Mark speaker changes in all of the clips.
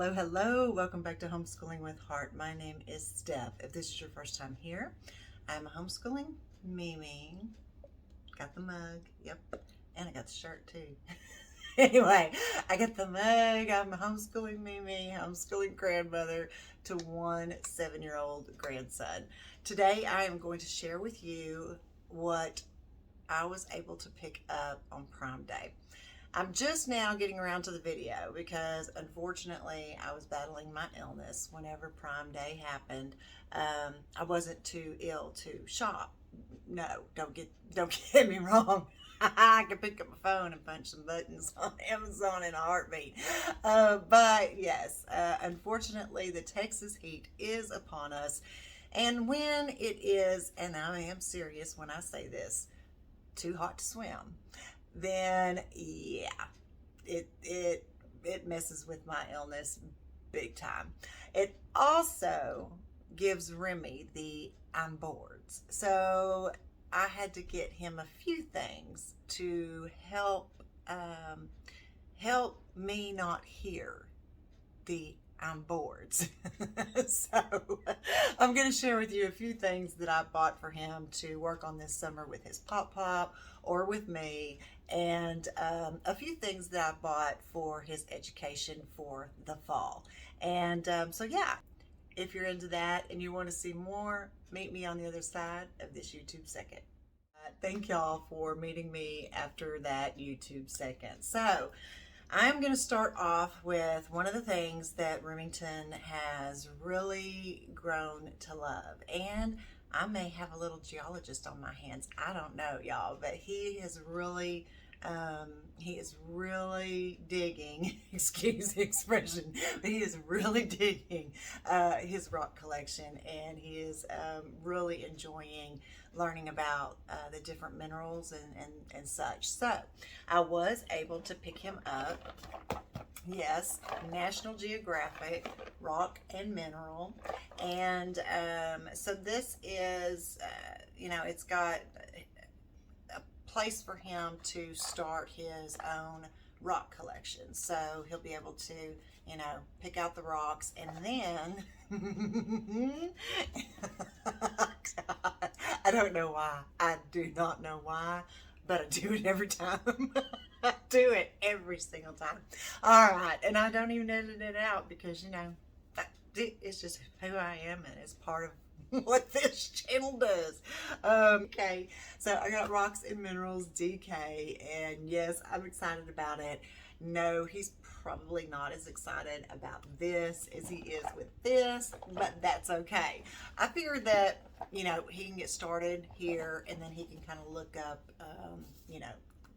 Speaker 1: Hello, hello. Welcome back to Homeschooling with Heart. My name is Steph. If this is your first time here, I'm a homeschooling Mimi. Got the mug, yep, and I got the shirt too. Anyway, I got the mug. I'm a homeschooling Mimi, homeschooling grandmother to one 7-year-old grandson. Today, I am going to share with you what I was able to pick up on Prime Day. I'm just now getting around to the video because unfortunately I was battling my illness whenever Prime Day happened. I wasn't too ill to shop. No, don't get me wrong. I can pick up my phone and punch some buttons on Amazon in a heartbeat. But yes, unfortunately the Texas heat is upon us. And when it is, and I am serious when I say this, too hot to swim, then yeah, it messes with my illness big time. It also gives Remy the I'm boards. So I had to get him a few things to help me not hear the I'm boards. So I'm going to share with you a few things that I bought for him to work on this summer with his pop or with me, and a few things that I bought for his education for the fall. And so yeah, if you're into that and you want to see more, meet me on the other side of this YouTube second. Thank y'all for meeting me after that YouTube second. So I'm going to start off with one of the things that Remington has really grown to love, and I may have a little geologist on my hands. I don't know, y'all, but he is really digging, excuse the expression, but he is really digging his rock collection, and he is really enjoying learning about the different minerals and such. So I was able to pick him up, yes, National Geographic Rock and Mineral. And so this is, it's got a place for him to start his own rock collection. So he'll be able to, pick out the rocks, and then I don't know why. I do not know why, but I do it every time. I do it every single time. All right, and I don't even edit it out because, it's just who I am, and it's part of what this channel does. Okay, so I got Rocks and Minerals DK, and yes, I'm excited about it. No, he's probably not as excited about this as he is with this, but that's okay. I figured that, he can get started here, and then he can kind of look up,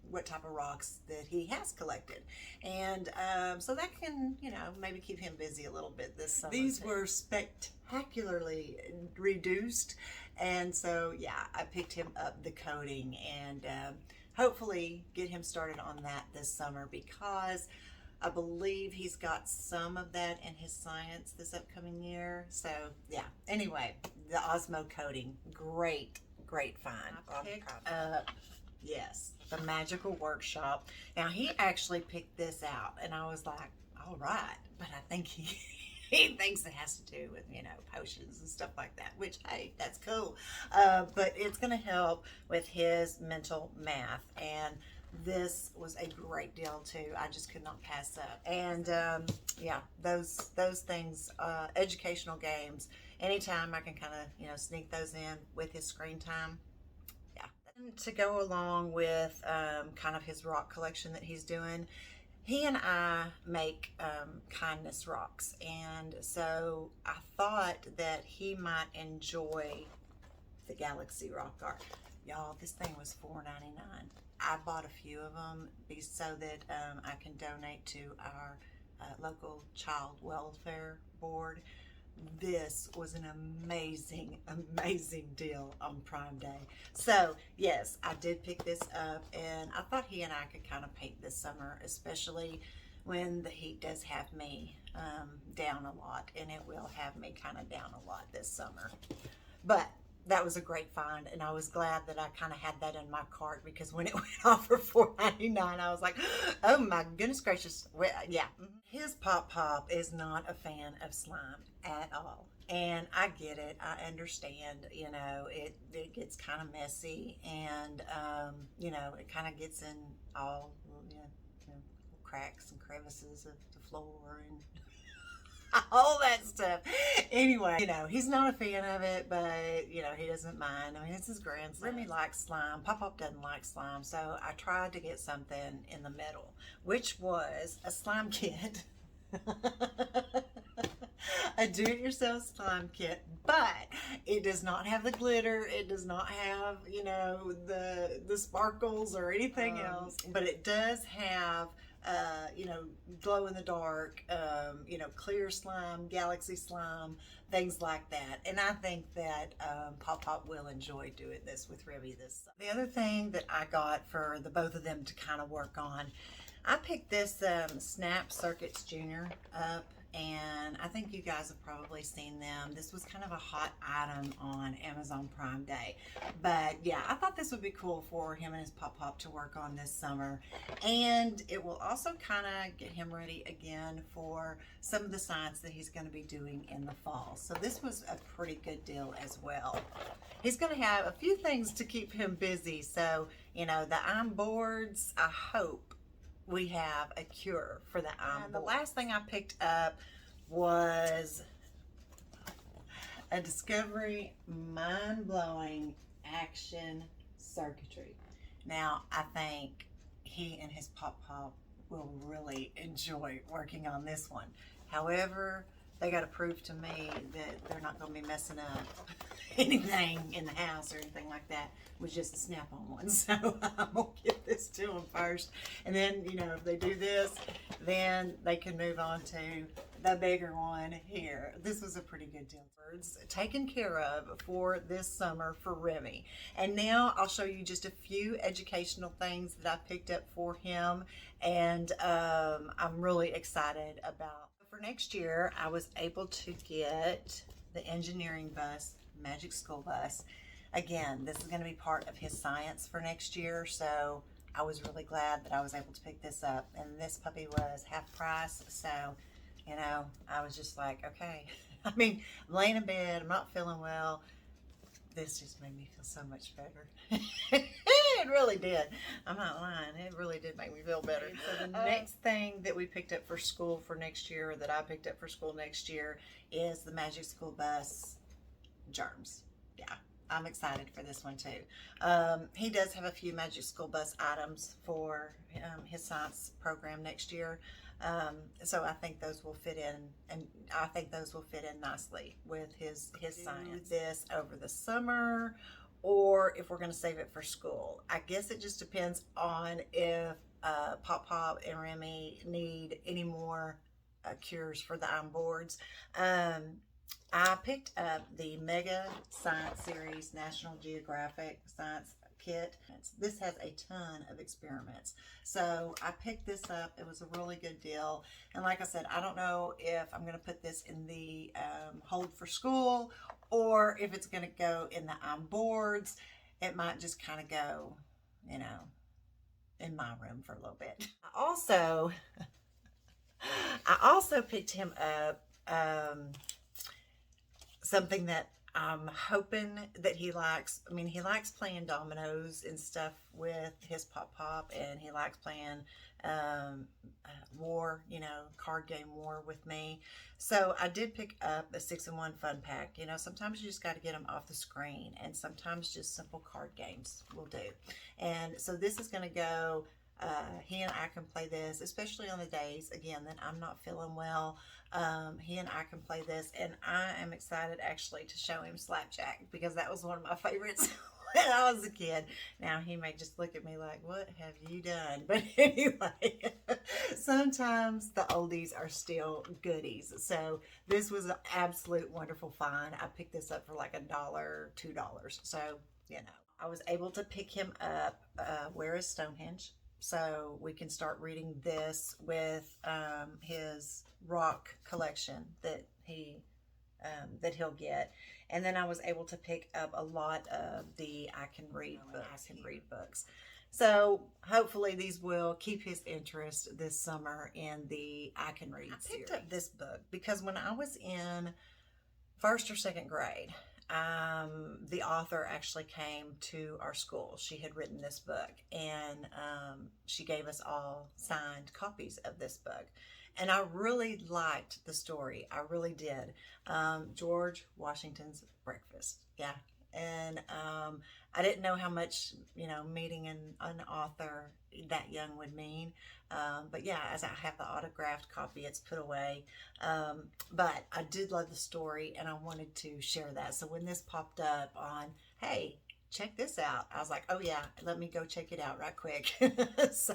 Speaker 1: what type of rocks that he has collected. And so that can, maybe keep him busy a little bit this summer. These were spectacularly reduced. And so, yeah, I picked him up the coating and hopefully get him started on that this summer, because I believe he's got some of that in his science this upcoming year. So, yeah. Anyway, the Osmo coating, great find. I picked up, yes, the Magical Workshop. Now, he actually picked this out, and I was like, all right, but I think he thinks it has to do with, potions and stuff like that, which, hey, that's cool. But it's going to help with his mental math, and this was a great deal too. I just could not pass up. And yeah, those things, educational games, anytime I can kind of, sneak those in with his screen time. To go along with kind of his rock collection that he's doing, he and I make kindness rocks, and so I thought that he might enjoy the Galaxy Rock Art. Y'all, this thing was $4.99. I bought a few of them so that I can donate to our local child welfare board. This was an amazing deal on Prime Day. So yes, I did pick this up, and I thought he and I could kind of paint this summer, especially when the heat does have me down a lot, and it will have me kind of down a lot this summer. But that was a great find, and I was glad that I kind of had that in my cart, because when it went off for $4.99, I was like, oh my goodness gracious. Well, yeah. His Pop is not a fan of slime at all. And I get it. I understand, you know, it gets kind of messy, and, you know, it kind of gets in all, you know, cracks and crevices of the floor and all that stuff. Anyway, you know, he's not a fan of it, but, you know, he doesn't mind. I mean, it's his grandson. Remy likes slime. Pop doesn't like slime. So I tried to get something in the middle, which was a slime kit. A do-it-yourself slime kit, but it does not have the glitter. It does not have, you know, the sparkles or anything else, but it does have you know, glow in the dark, you know, clear slime, galaxy slime, things like that. And I think that Pop will enjoy doing this with Remy this summer. The other thing that I got for the both of them to kind of work on, I picked this Snap Circuits Junior up, and I think you guys have probably seen them. This was kind of a hot item on Amazon Prime Day. But yeah, I thought this would be cool for him and his Pop to work on this summer. And it will also kind of get him ready again for some of the science that he's going to be doing in the fall. So this was a pretty good deal as well. He's going to have a few things to keep him busy. So, you know, the iron boards, I hope we have a cure for the iron board. The last thing I picked up was a Discovery mind-blowing action circuitry. Now, I think he and his Pop will really enjoy working on this one. However, they got to prove to me that they're not going to be messing up anything in the house or anything like that with just a snap-on one. So I'm going to give this to them first. And then, you know, if they do this, then they can move on to the bigger one here. This was a pretty good deal. Taken care of for this summer for Remy. And now I'll show you just a few educational things that I picked up for him, and I'm really excited about. For next year, I was able to get the engineering bus, Magic School Bus. Again, this is going to be part of his science for next year, so I was really glad that I was able to pick this up. And this puppy was half price, so, you know, I was just like, okay. I mean, I'm laying in bed, I'm not feeling well. This just made me feel so much better. It really did. I'm not lying. It really did make me feel better. So the next thing that we picked up for school for next year, or that I picked up for school next year, is the Magic School Bus Germs. Yeah, I'm excited for this one too. He does have a few Magic School Bus items for his science program next year. So I think those will fit in, and I think those will fit in nicely with his science. This over the summer, or if we're going to save it for school. I guess it just depends on if Pop and Remy need any more cures for the iron boards. I picked up the Mega Science Series National Geographic Science Kit. This has a ton of experiments. So I picked this up. It was a really good deal. And like I said, I don't know if I'm going to put this in the hold for school, or if it's going to go in the boards. It might just kind of go, you know, in my room for a little bit. I also picked him up something that I'm hoping that he likes. I mean, he likes playing dominoes and stuff with his Pop, and he likes playing War, you know, card game War with me. So I did pick up a 6-in-1 fun pack. You know, sometimes you just got to get them off the screen, and sometimes just simple card games will do. And so this is going to go, he and I can play this, especially on the days, again, that I'm not feeling well. He and I can play this, and I am excited actually to show him Slapjack, because that was one of my favorites when I was a kid. Now he may just look at me like, what have you done? But anyway, sometimes the oldies are still goodies. So this was an absolute wonderful find. I picked this up for like $1, $2. So, you know, I was able to pick him up, Where is Stonehenge? So we can start reading this with his rock collection that he that he'll get. And then I was able to pick up a lot of the I Can Read books. So hopefully these will keep his interest this summer in the I Can Read series. I picked up this book because when I was in first or second grade, the author actually came to our school. She had written this book, and she gave us all signed copies of this book. And I really liked the story. I really did. George Washington's Breakfast. Yeah. And I didn't know how much, meeting an author that young would mean. But yeah, as I have the autographed copy, it's put away. But I did love the story, and I wanted to share that. So when this popped up on, hey, check this out, I was like, oh yeah, let me go check it out right quick. So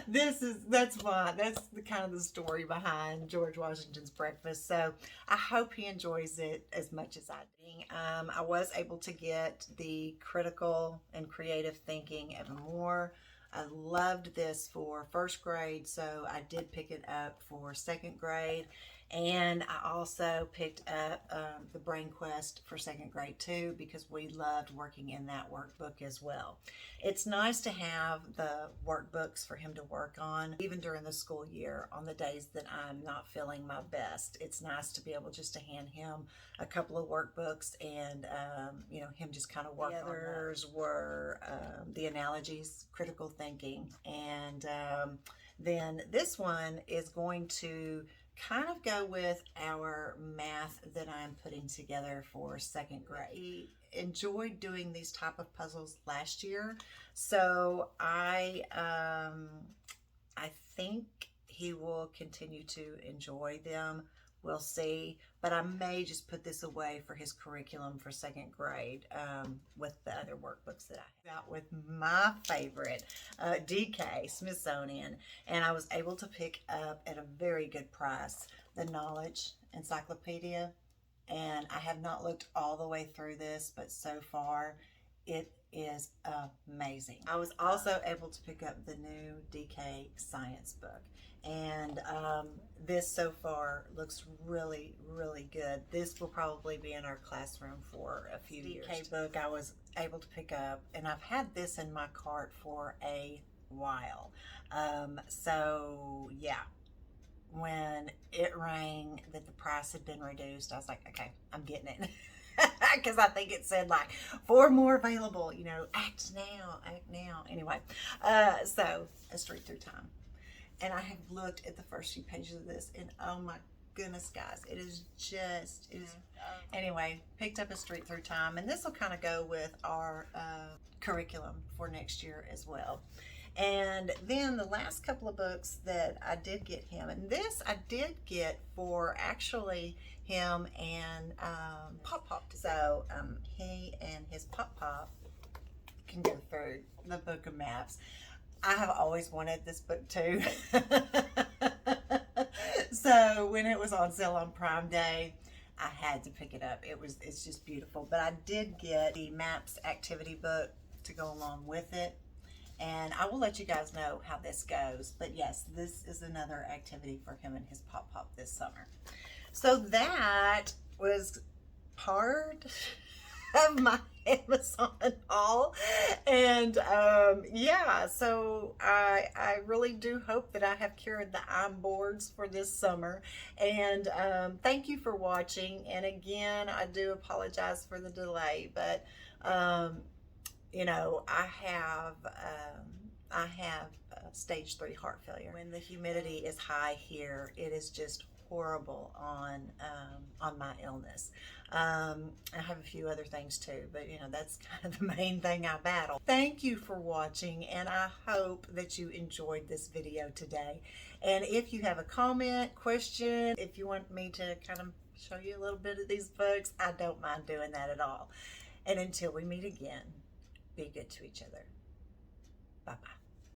Speaker 1: that's the kind of the story behind George Washington's Breakfast. So I hope he enjoys it as much as I did. I was able to get the Critical and Creative Thinking Evan-Moor. I loved this for first grade, so I did pick it up for second grade. And I also picked up the Brain Quest for second grade too, because we loved working in that workbook as well. It's nice to have the workbooks for him to work on, even during the school year, on the days that I'm not feeling my best. It's nice to be able just to hand him a couple of workbooks and, him just kind of work on. The others were the analogies, critical thinking, and then this one is going to kind of go with our math that I'm putting together for second grade. He enjoyed doing these type of puzzles last year, so I think he will continue to enjoy them. We'll see, but I may just put this away for his curriculum for second grade with the other workbooks that I have. Out with my favorite, DK, Smithsonian, and I was able to pick up at a very good price the Knowledge Encyclopedia, and I have not looked all the way through this, but so far it is amazing. I was also able to pick up the new DK Science book, and this so far looks really, really good. This will probably be in our classroom for a few years. DK book I was able to pick up, and I've had this in my cart for a while. So yeah, when it rang that the price had been reduced, I was like, okay, I'm getting it. Because I think it said like 4 more available, act now. Anyway, so A Street Through Time. And I have looked at the first few pages of this, and oh my goodness, guys, it is. Anyway, picked up A Street Through Time, and this will kind of go with our curriculum for next year as well. And then the last couple of books that I did get him, and this I did get for actually him and Pop Pop. So he and his Pop Pop can go through the book of maps. I have always wanted this book too. So when it was on sale on Prime Day, I had to pick it up. It's just beautiful. But I did get the Maps activity book to go along with it. And I will let you guys know how this goes. But yes, this is another activity for him and his Pop Pop this summer. So that was part of my Amazon haul. And yeah, so I really do hope that I have cured the I'm boards for this summer. And thank you for watching. And again, I do apologize for the delay, but I have stage 3 heart failure. When the humidity is high here, it is just horrible on my illness. I have a few other things too, but that's kind of the main thing I battle. Thank you for watching, and I hope that you enjoyed this video today. And if you have a comment, question, if you want me to kind of show you a little bit of these books, I don't mind doing that at all. And until we meet again, be good to each other. Bye-bye.